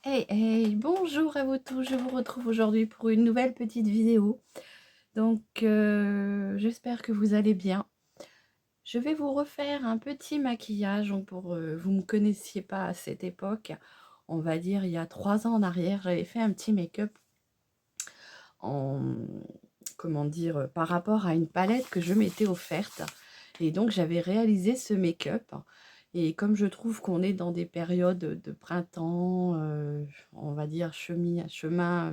Hey, hey, bonjour à vous tous, je vous retrouve aujourd'hui pour une nouvelle petite vidéo. Donc, j'espère que vous allez bien. Je vais vous refaire un petit maquillage, donc pour vous ne me connaissiez pas à cette époque, on va dire il y a 3 ans en arrière, j'avais fait un petit make-up en, comment dire, par rapport à une palette que je m'étais offerte. Et donc, j'avais réalisé ce make-up. Et comme je trouve qu'on est dans des périodes de printemps, on va dire chemin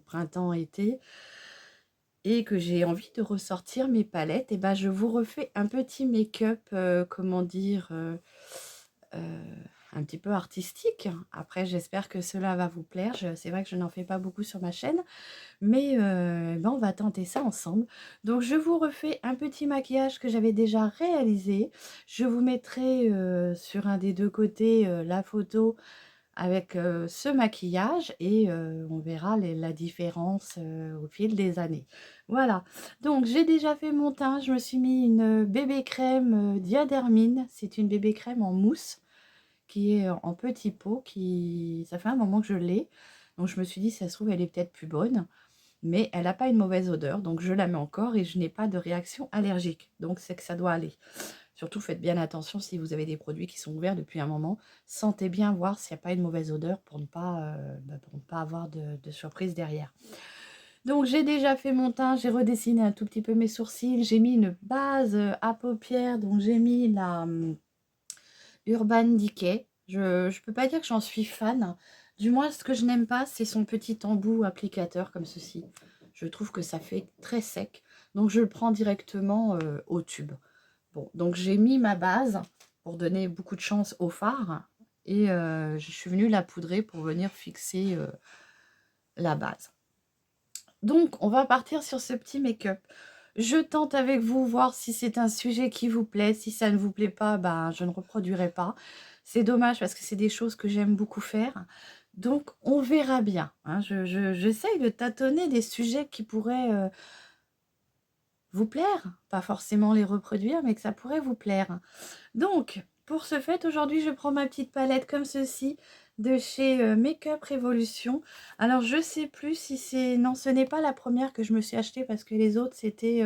printemps-été, et que j'ai envie de ressortir mes palettes, et ben je vous refais un petit make-up, comment dire, euh, un petit peu artistique. Après, j'espère que cela va vous plaire. C'est vrai que je n'en fais pas beaucoup sur ma chaîne, mais ben, on va tenter ça ensemble. Donc je vous refais un petit maquillage que j'avais déjà réalisé. Je vous mettrai sur un des deux côtés la photo avec ce maquillage et on verra la différence au fil des années. Voilà, donc j'ai déjà fait mon teint. Je me suis mis une bébé crème Diadermine. C'est une bébé crème en mousse qui est en petit pot. Ça fait un moment que je l'ai. Donc je me suis dit, ça se trouve, elle est peut-être plus bonne, mais elle n'a pas une mauvaise odeur, donc je la mets encore et je n'ai pas de réaction allergique, donc c'est que ça doit aller. Surtout faites bien attention si vous avez des produits qui sont ouverts depuis un moment, sentez bien voir s'il n'y a pas une mauvaise odeur pour ne pas avoir de surprise derrière. Donc j'ai déjà fait mon teint, j'ai redessiné un tout petit peu mes sourcils, j'ai mis une base à paupières, donc j'ai mis la Urban Decay. Je peux pas dire que j'en suis fan. Du moins, ce que je n'aime pas, c'est son petit embout applicateur comme ceci. Je trouve que ça fait très sec. Donc, je le prends directement au tube. Bon, donc j'ai mis ma base pour donner beaucoup de chance au fard. Et je suis venue la poudrer pour venir fixer la base. Donc, on va partir sur ce petit make-up. Je tente avec vous voir si c'est un sujet qui vous plaît. Si ça ne vous plaît pas, ben, je ne reproduirai pas. C'est dommage parce que c'est des choses que j'aime beaucoup faire. Donc, on verra bien. Hein. J'essaye de tâtonner des sujets qui pourraient vous plaire. Pas forcément les reproduire, mais que ça pourrait vous plaire. Donc, pour ce fait, aujourd'hui, je prends ma petite palette comme ceci de chez Make-up Révolution. Alors, je sais plus si c'est... Non, ce n'est pas la première que je me suis achetée parce que les autres, c'était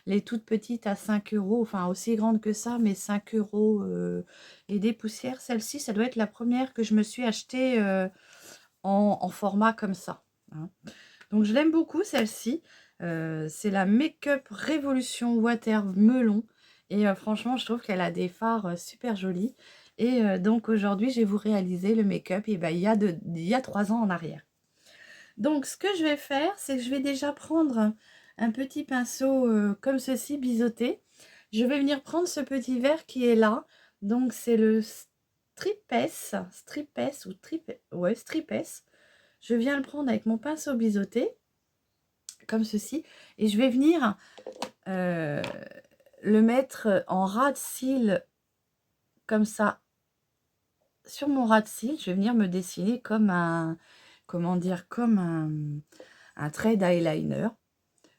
les toutes petites à 5 euros. Enfin, aussi grandes que ça, mais 5 euros et des poussières. Celle-ci, ça doit être la première que je me suis achetée en format comme ça. Hein. Donc, je l'aime beaucoup, celle-ci. C'est la Make-up Révolution Water Melon. Et franchement, je trouve qu'elle a des fards super jolis. Et donc, aujourd'hui, je vais vous réaliser le make-up ben, il y a 3 ans en arrière. Donc, ce que je vais faire, c'est que je vais déjà prendre un petit pinceau comme ceci, biseauté. Je vais venir prendre ce petit verre qui est là. Donc, c'est le Stripes ou ouais, Stripes. Je viens le prendre avec mon pinceau biseauté comme ceci, et je vais venir le mettre en ras de cils comme ça sur mon ras de cils. Je vais venir me dessiner comme un, comment dire, comme un trait d'eyeliner.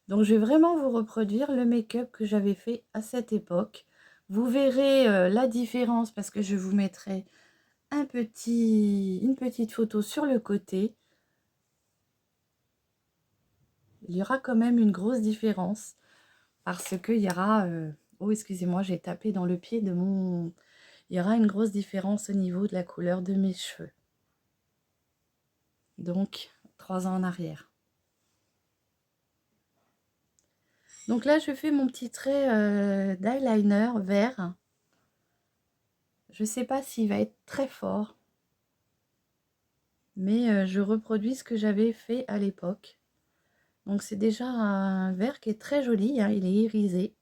Donc je vais vraiment vous reproduire le make-up que j'avais fait à cette époque. Vous verrez la différence parce que je vous mettrai une petite photo sur le côté. Il y aura quand même une grosse différence. Parce qu'il y aura... oh, excusez-moi, j'ai tapé dans le pied de mon... Il y aura une grosse différence au niveau de la couleur de mes cheveux. Donc, 3 ans en arrière. Donc là, je fais mon petit trait d'eyeliner vert. Je ne sais pas s'il va être très fort. Mais je reproduis ce que j'avais fait à l'époque. Donc c'est déjà un vert qui est très joli. Hein, il est irisé.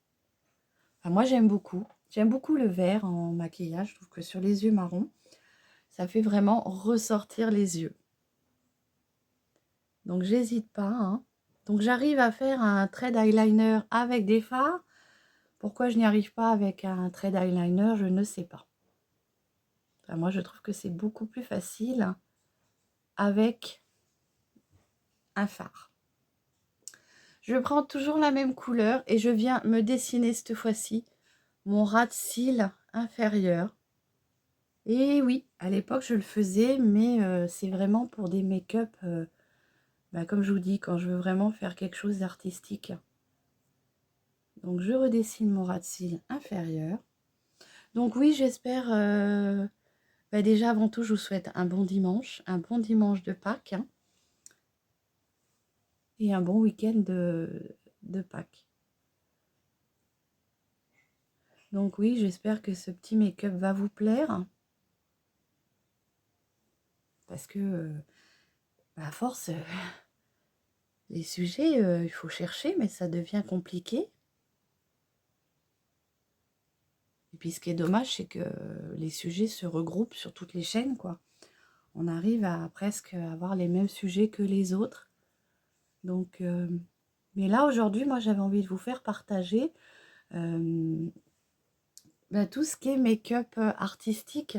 Enfin, moi, j'aime beaucoup. J'aime beaucoup le vert en maquillage. Je trouve que sur les yeux marrons, ça fait vraiment ressortir les yeux. Donc j'hésite pas. Hein. Donc j'arrive à faire un trait d'eyeliner avec des fards. Pourquoi je n'y arrive pas avec un trait d'eyeliner, je ne sais pas. Enfin, moi, je trouve que c'est beaucoup plus facile avec un fard. Je prends toujours la même couleur et je viens me dessiner cette fois-ci mon ras de cils inférieur. Et oui, à l'époque, je le faisais, mais c'est vraiment pour des make-up, comme je vous dis, quand je veux vraiment faire quelque chose d'artistique. Donc, je redessine mon ras de cils inférieur. Donc oui, j'espère... déjà, avant tout, je vous souhaite un bon dimanche de Pâques, hein, et un bon week-end de Pâques. Donc oui, j'espère que ce petit make-up va vous plaire. Parce que, à force, les sujets, il faut chercher, mais ça devient compliqué. Et puis ce qui est dommage, c'est que les sujets se regroupent sur toutes les chaînes, quoi. On arrive à presque avoir les mêmes sujets que les autres. Donc, mais là, aujourd'hui, moi, j'avais envie de vous faire partager tout ce qui est make-up artistique.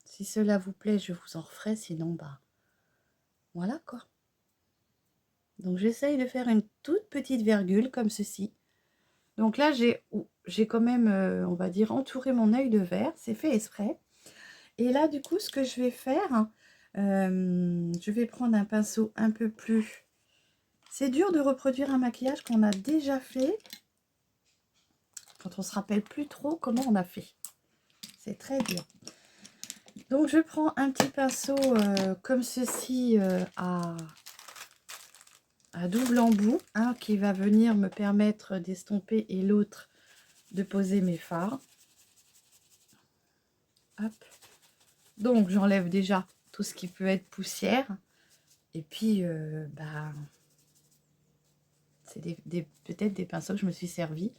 Si cela vous plaît, je vous en referai, sinon, voilà, quoi. Donc, j'essaye de faire une toute petite virgule comme ceci. Donc là, j'ai quand même, on va dire, entouré mon œil de verre. C'est fait exprès. Et là, du coup, ce que je vais faire, je vais prendre un pinceau un peu plus... C'est dur de reproduire un maquillage qu'on a déjà fait quand on se rappelle plus trop comment on a fait. C'est très dur. Donc, je prends un petit pinceau comme ceci à double embout, un qui va venir me permettre d'estomper et l'autre de poser mes fards. Hop. Donc, j'enlève déjà tout ce qui peut être poussière. Et puis, c'est peut-être des pinceaux que je me suis servi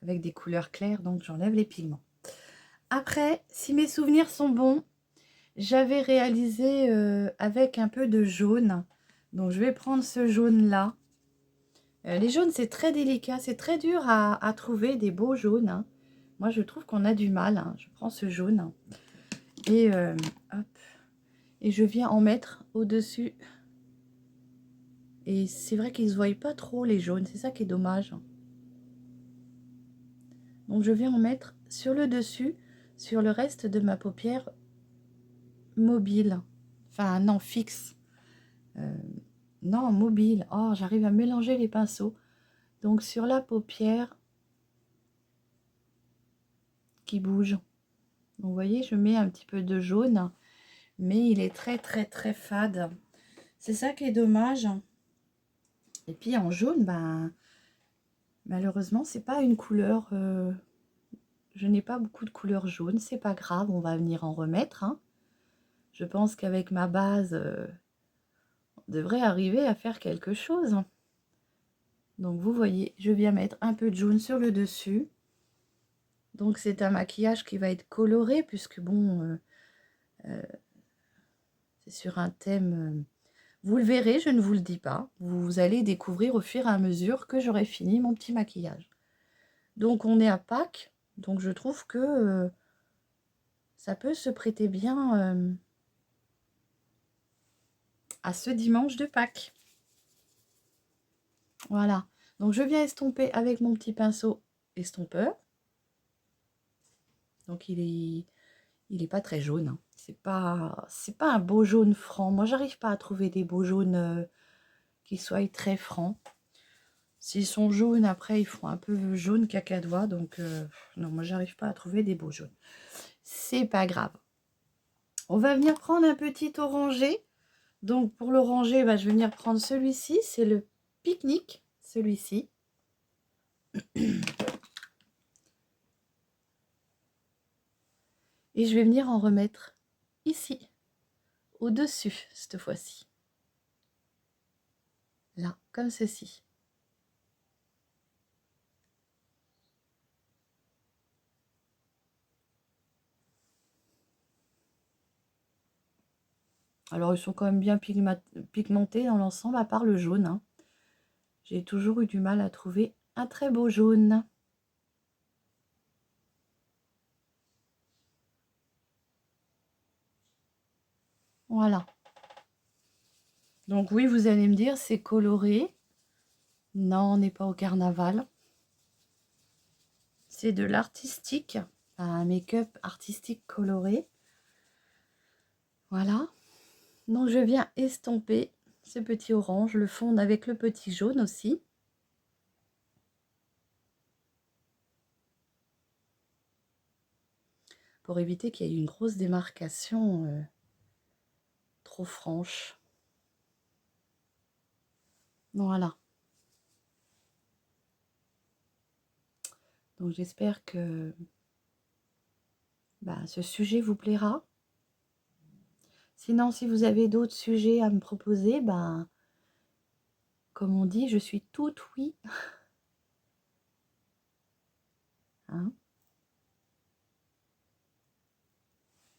avec des couleurs claires. Donc, j'enlève les pigments. Après, si mes souvenirs sont bons, j'avais réalisé avec un peu de jaune. Donc, je vais prendre ce jaune-là. Les jaunes, c'est très délicat. C'est très dur à trouver des beaux jaunes, hein. Moi, je trouve qu'on a du mal, hein. Je prends ce jaune. Et hop. Et je viens en mettre au-dessus. Et c'est vrai qu'ils ne se voient pas trop, les jaunes. C'est ça qui est dommage. Donc, je viens en mettre sur le dessus, sur le reste de ma paupière mobile. Enfin, non, fixe. Non, mobile. Oh, j'arrive à mélanger les pinceaux. Donc, sur la paupière qui bouge. Donc, vous voyez, je mets un petit peu de jaune. Mais il est très, très, très fade. C'est ça qui est dommage. Et puis, en jaune, malheureusement, c'est pas une couleur... je n'ai pas beaucoup de couleur jaune. C'est pas grave, on va venir en remettre, hein. Je pense qu'avec ma base, on devrait arriver à faire quelque chose. Donc, vous voyez, je viens mettre un peu de jaune sur le dessus. Donc, c'est un maquillage qui va être coloré, puisque, bon, c'est sur un thème... vous le verrez, je ne vous le dis pas. Vous allez découvrir au fur et à mesure que j'aurai fini mon petit maquillage. Donc, on est à Pâques. Donc, je trouve que ça peut se prêter bien à ce dimanche de Pâques. Voilà. Donc, je viens estomper avec mon petit pinceau estompeur. Donc, il est pas très jaune, hein. C'est pas un beau jaune franc. Moi, j'arrive pas à trouver des beaux jaunes qui soient très francs. S'ils sont jaunes, après, ils font un peu jaune cacadois. Donc, non, moi, j'arrive pas à trouver des beaux jaunes. C'est pas grave. On va venir prendre un petit orangé. Donc, pour l'oranger, je vais venir prendre celui-ci. C'est le pique-nique, celui-ci. Et je vais venir en remettre ici, au-dessus, cette fois-ci. Là, comme ceci. Alors, ils sont quand même bien pigmentés dans l'ensemble, à part le jaune, hein. J'ai toujours eu du mal à trouver un très beau jaune. Voilà. Donc oui, vous allez me dire, c'est coloré. Non, on n'est pas au carnaval. C'est de l'artistique. un make-up artistique coloré. Voilà. Donc je viens estomper ce petit orange, le fondre avec le petit jaune aussi. Pour éviter qu'il y ait une grosse démarcation trop franche. Voilà. Donc j'espère que ce sujet vous plaira. Sinon, si vous avez d'autres sujets à me proposer, comme on dit, je suis toute oui. Hein?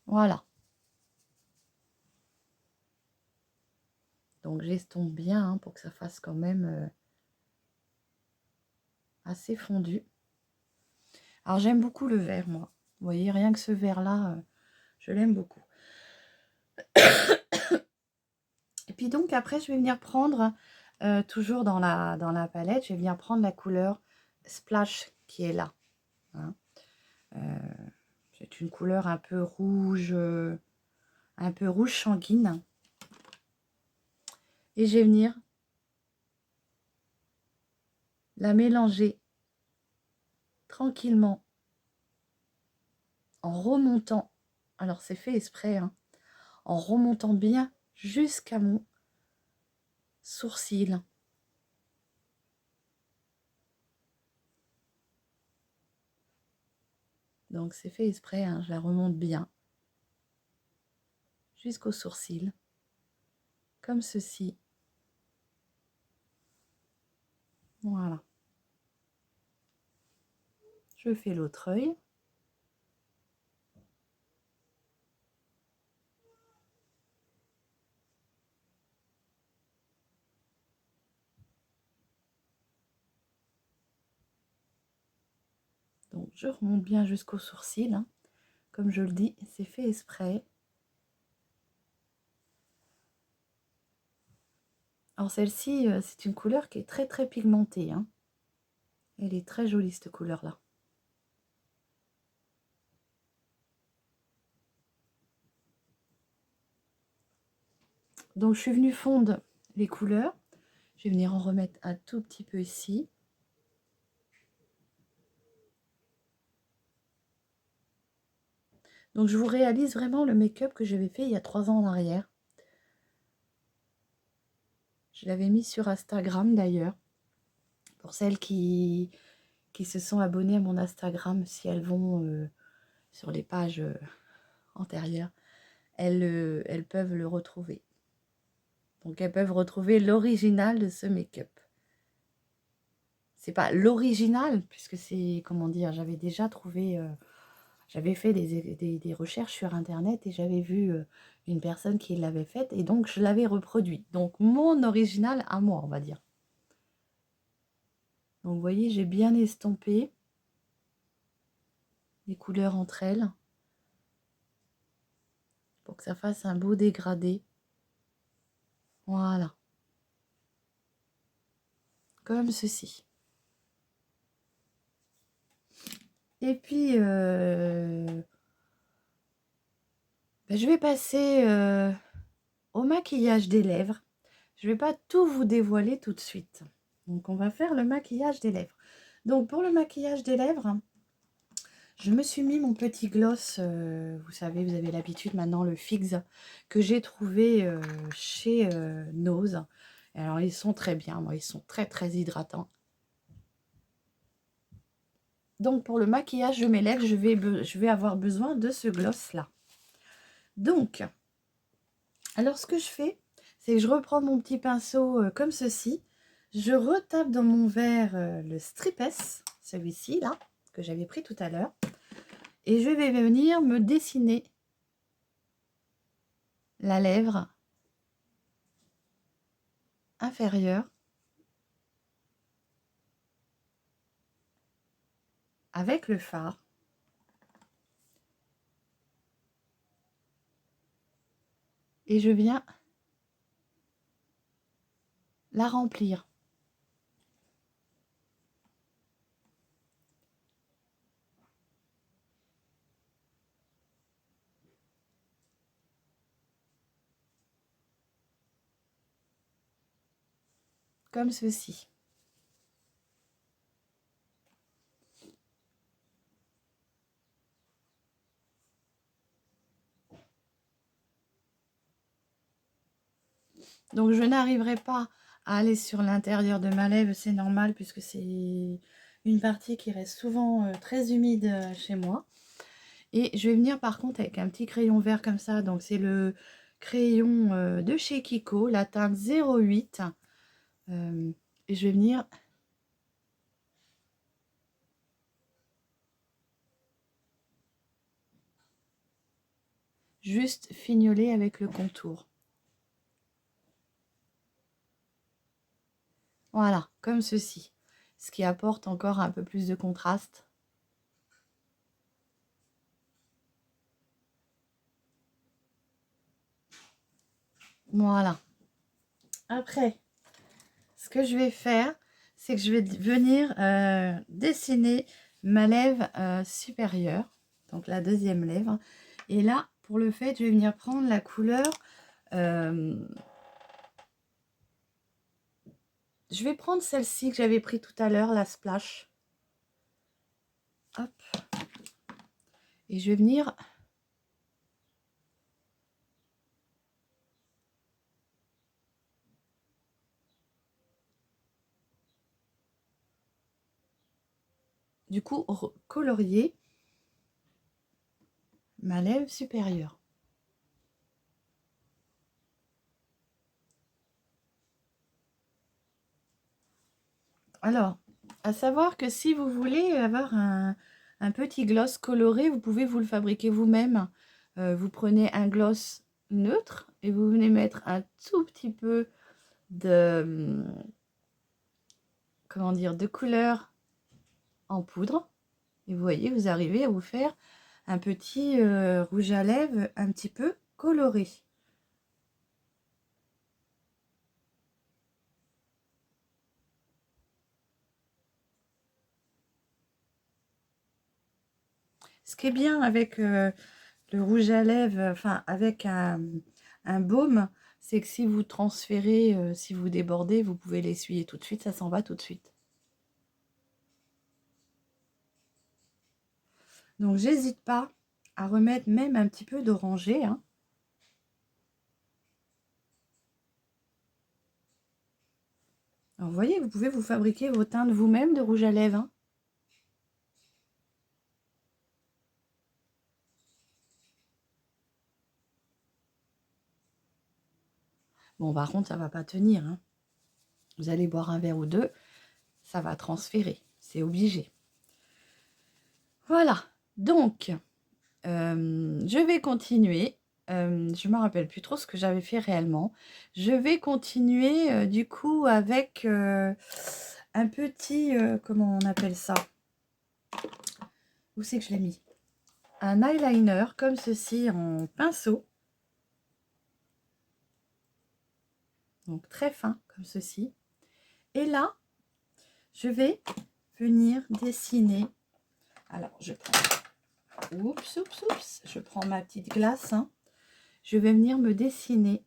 Voilà. Donc j'estompe bien pour que ça fasse quand même assez fondu. Alors j'aime beaucoup le vert, moi. Vous voyez, rien que ce vert-là, je l'aime beaucoup. Et puis donc après, je vais venir prendre, toujours dans la palette, je vais venir prendre la couleur Splash qui est là. Hein. C'est une couleur un peu rouge sanguine. Et je vais venir la mélanger tranquillement en remontant. Alors c'est fait exprès, hein, en remontant bien jusqu'à mon sourcil. Donc c'est fait exprès, hein, je la remonte bien jusqu'au sourcil, comme ceci. Voilà. Je fais l'autre œil. Donc je remonte bien jusqu'au sourcil, hein. Comme je le dis, c'est fait exprès. Alors celle-ci, c'est une couleur qui est très très pigmentée, hein. Elle est très jolie cette couleur-là. Donc je suis venue fondre les couleurs. Je vais venir en remettre un tout petit peu ici. Donc je vous réalise vraiment le make-up que j'avais fait il y a 3 ans en arrière. Je l'avais mis sur Instagram d'ailleurs. Pour celles qui se sont abonnées à mon Instagram, si elles vont sur les pages antérieures, elles peuvent le retrouver. Donc elles peuvent retrouver l'original de ce make-up. C'est pas l'original, puisque c'est, comment dire, j'avais déjà trouvé, j'avais fait des recherches sur Internet et j'avais vu une personne qui l'avait faite et donc je l'avais reproduit. Donc mon original à moi, on va dire. Donc vous voyez, j'ai bien estompé les couleurs entre elles pour que ça fasse un beau dégradé. Voilà. Comme ceci. Et puis, je vais passer au maquillage des lèvres. Je ne vais pas tout vous dévoiler tout de suite. Donc, on va faire le maquillage des lèvres. Donc, pour le maquillage des lèvres, je me suis mis mon petit gloss. Vous savez, vous avez l'habitude maintenant, le Fix, que j'ai trouvé chez Nose. Alors, ils sont très bien. Moi, ils sont très, très hydratants. Donc, pour le maquillage de mes lèvres, je vais avoir besoin de ce gloss-là. Donc, alors ce que je fais, c'est que je reprends mon petit pinceau comme ceci. Je retape dans mon verre le Stripes, celui-ci, là, que j'avais pris tout à l'heure. Et je vais venir me dessiner la lèvre inférieure avec le fard. Et je viens la remplir. comme ceci. Donc je n'arriverai pas à aller sur l'intérieur de ma lèvre, c'est normal puisque c'est une partie qui reste souvent très humide chez moi. Et je vais venir par contre avec un petit crayon vert comme ça, donc c'est le crayon de chez Kiko, la teinte 08. Et je vais venir juste fignoler avec le contour. Voilà, comme ceci, ce qui apporte encore un peu plus de contraste. Voilà. Après, ce que je vais faire, c'est que je vais venir dessiner ma lèvre supérieure, donc la deuxième lèvre. Et là, pour le fait, je vais venir prendre la couleur... je vais prendre celle-ci que j'avais pris tout à l'heure, la Splash. Hop. Et je vais venir... du coup, colorier ma lèvre supérieure. Alors, à savoir que si vous voulez avoir un petit gloss coloré, vous pouvez vous le fabriquer vous-même. Vous prenez un gloss neutre et vous venez mettre un tout petit peu de, comment dire, de couleur en poudre. Et vous voyez, vous arrivez à vous faire un petit rouge à lèvres un petit peu coloré. Ce qui est bien avec le rouge à lèvres, enfin avec un baume, c'est que si vous transférez, si vous débordez, vous pouvez l'essuyer tout de suite, ça s'en va tout de suite. Donc j'hésite pas à remettre même un petit peu d'orangé, hein. Alors vous voyez, vous pouvez vous fabriquer vos teintes vous-même de rouge à lèvres, hein. Bon, par contre, ça va pas tenir, hein. Vous allez boire un verre ou deux, ça va transférer, c'est obligé. Voilà, donc je vais continuer. Je ne me rappelle plus trop ce que j'avais fait réellement. Je vais continuer du coup avec un petit, comment on appelle ça? Où c'est que je l'ai mis? Un eyeliner comme ceci en pinceau. Donc très fin comme ceci. Et là, je vais venir dessiner. Alors, je prends... Oups, oups, oups. Je prends ma petite glace, hein. Je vais venir me dessiner.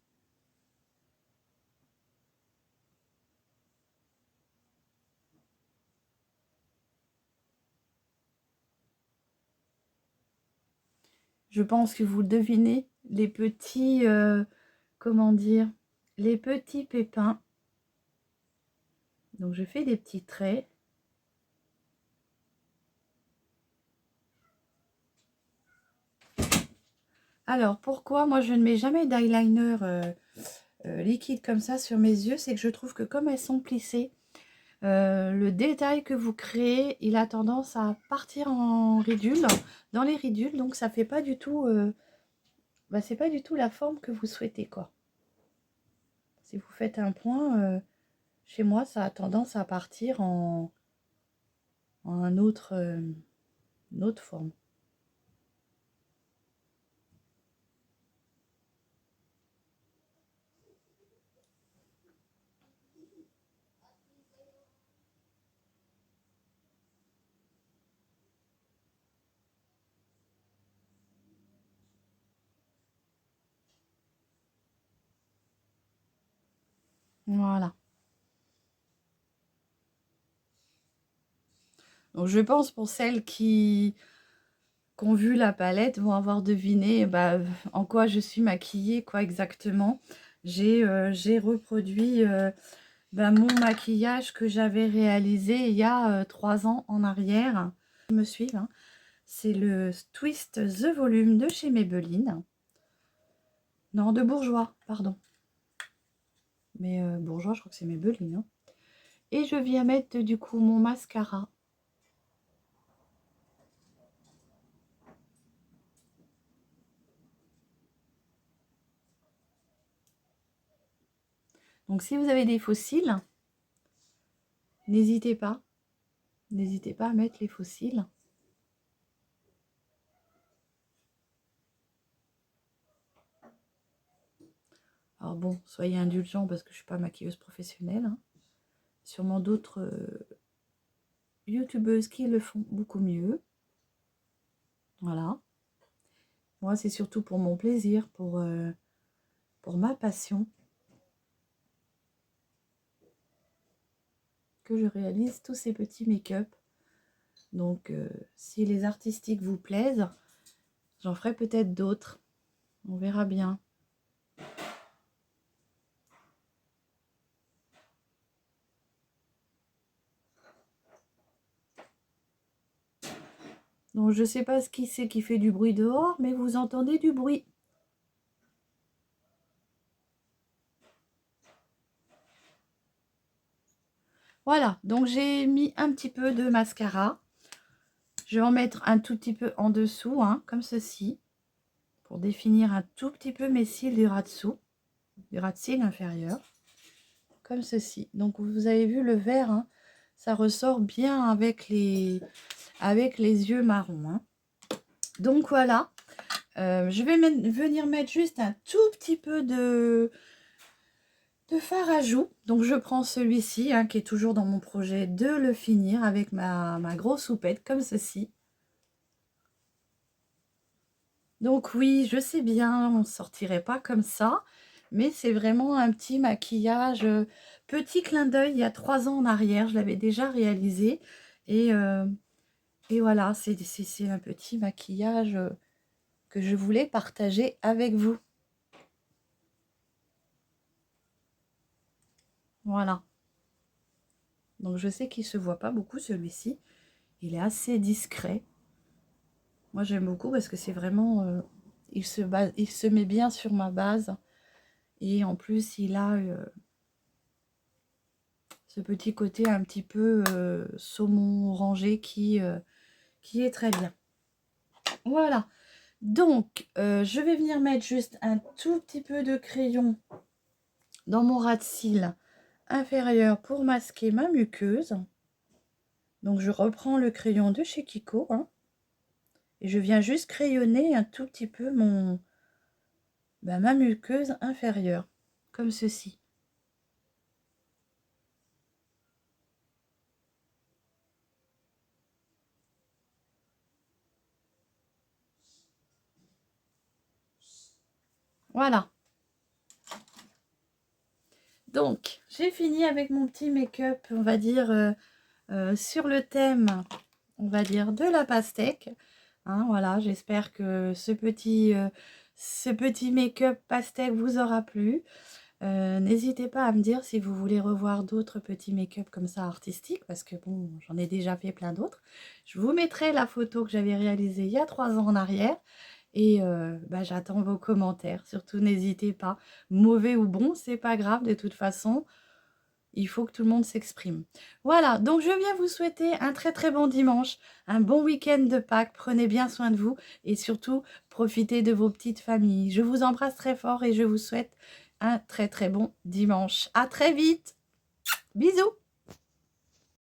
Je pense que vous devinez les petits, comment dire, les petits pépins. Donc je fais des petits traits. Alors pourquoi moi je ne mets jamais d'eyeliner liquide comme ça sur mes yeux? C'est que je trouve que comme elles sont plissées, le détail que vous créez, il a tendance à partir en ridules, dans les ridules, donc ça fait pas du tout, c'est pas du tout la forme que vous souhaitez, quoi. Si vous faites un point, chez moi, ça a tendance à partir en une autre forme. Voilà. Donc je pense pour celles qui ont vu la palette vont avoir deviné en quoi je suis maquillée, quoi exactement. J'ai reproduit mon maquillage que j'avais réalisé il y a 3 ans en arrière. Ils me suivent, hein. C'est le Twist The Volume de chez Maybelline. Non, de Bourjois, pardon. Mais Bourjois, je crois que c'est Maybelline, hein. Et je viens mettre du coup mon mascara. Donc si vous avez des faux cils, n'hésitez pas. N'hésitez pas à mettre les faux cils. Alors bon, soyez indulgents parce que je ne suis pas maquilleuse professionnelle, hein. Sûrement d'autres youtubeuses qui le font beaucoup mieux. Voilà. Moi, c'est surtout pour mon plaisir, pour ma passion, que je réalise tous ces petits make-up. Donc, si les artistiques vous plaisent, j'en ferai peut-être d'autres. On verra bien. Donc, je ne sais pas ce qui c'est qui fait du bruit dehors, mais vous entendez du bruit. Voilà, donc j'ai mis un petit peu de mascara. Je vais en mettre un tout petit peu en dessous, hein, comme ceci, pour définir un tout petit peu mes cils du ras dessous, du ras de cils inférieur, comme ceci. Donc vous avez vu le vert, hein, ça ressort bien avec les yeux marrons, hein. Donc voilà, je vais venir mettre juste un tout petit peu de fard à joues. Donc je prends celui-ci, hein, qui est toujours dans mon projet de le finir avec ma grosse houppette comme ceci. Donc oui, je sais bien, on ne sortirait pas comme ça, mais c'est vraiment un petit maquillage, petit clin d'œil il y a 3 ans en arrière, je l'avais déjà réalisé. Et voilà, c'est un petit maquillage que je voulais partager avec vous. Voilà. Donc je sais qu'il ne se voit pas beaucoup celui-ci, il est assez discret. Moi j'aime beaucoup parce que c'est vraiment, il se met bien sur ma base. Et en plus il a ce petit côté un petit peu saumon orangé qui est très bien. Voilà. Donc je vais venir mettre juste un tout petit peu de crayon dans mon ras de cils inférieur pour masquer ma muqueuse. Donc je reprends le crayon de chez Kiko, hein, et je viens juste crayonner un tout petit peu ma muqueuse inférieure, comme ceci. Voilà. Donc, j'ai fini avec mon petit make-up, on va dire, sur le thème, on va dire, de la pastèque. Hein, voilà, j'espère que ce petit make-up pastèque vous aura plu. N'hésitez pas à me dire si vous voulez revoir d'autres petits make-up comme ça artistiques, parce que bon, j'en ai déjà fait plein d'autres. Je vous mettrai la photo que j'avais réalisée il y a 3 ans en arrière. Et j'attends vos commentaires. Surtout, n'hésitez pas. Mauvais ou bon, c'est pas grave. De toute façon, il faut que tout le monde s'exprime. Voilà, donc je viens vous souhaiter un très très bon dimanche, un bon week-end de Pâques. Prenez bien soin de vous et surtout, profitez de vos petites familles. Je vous embrasse très fort et je vous souhaite un très très bon dimanche. À très vite. Bisous.